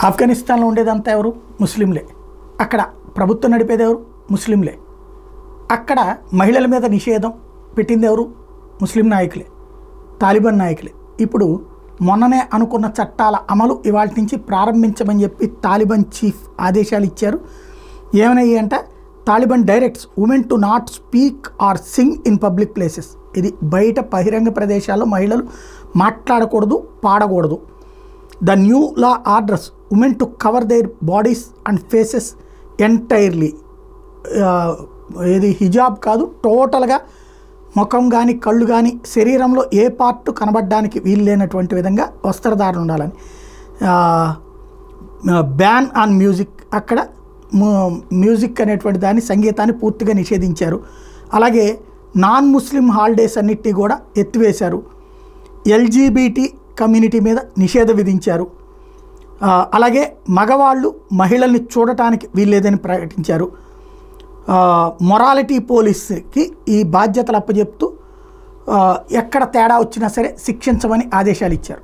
ఆఫ్ఘనిస్తాన్లో ఉండేదంతా ఎవరు? ముస్లింలే. అక్కడ ప్రభుత్వం నడిపేది ఎవరు? ముస్లింలే. అక్కడ మహిళల మీద నిషేధం పెట్టింది ఎవరు? ముస్లిం నాయకులే, తాలిబాన్ నాయకులే. ఇప్పుడు మొన్ననే అనుకున్న చట్టాల అమలు ఇవాళ నుంచి ప్రారంభించమని చెప్పి తాలిబాన్ చీఫ్ ఆదేశాలు ఇచ్చారు. ఏమన్నాయి అంటే, Taliban directs women to not speak or sing in public places. ఇది బయట బహిరంగ ప్రదేశాల్లో మహిళలు మాట్లాడకూడదు, పాడకూడదు. The new law orders women to cover their bodies and faces entirely. ఇది హిజాబ్ కాదు, టోటల్గా ముఖం కానీ కళ్ళు కానీ శరీరంలో ఏ పార్ట్ కనబడడానికి వీలు లేనటువంటి విధంగా వస్త్రధారణ ఉండాలని. బ్యాన్ ఆన్ మ్యూజిక్, అక్కడ మ్యూజిక్ అనేటువంటి దాన్ని, సంగీతాన్ని పూర్తిగా నిషేధించారు. అలాగే నాన్ ముస్లిం హాలిడేస్ అన్నిటినీ కూడా ఎత్తివేశారు. ఎల్జీబీటీ కమ్యూనిటీ మీద నిషేధం విధించారు. అలాగే మగవాళ్ళు మహిళల్ని చూడటానికి వీల్లేదని ప్రకటించారు. మొరాలిటీ పోలీస్కి ఈ బాధ్యతలు అప్పచెప్తూ ఎక్కడ తేడా వచ్చినా సరే శిక్షించమని ఆదేశాలు ఇచ్చారు.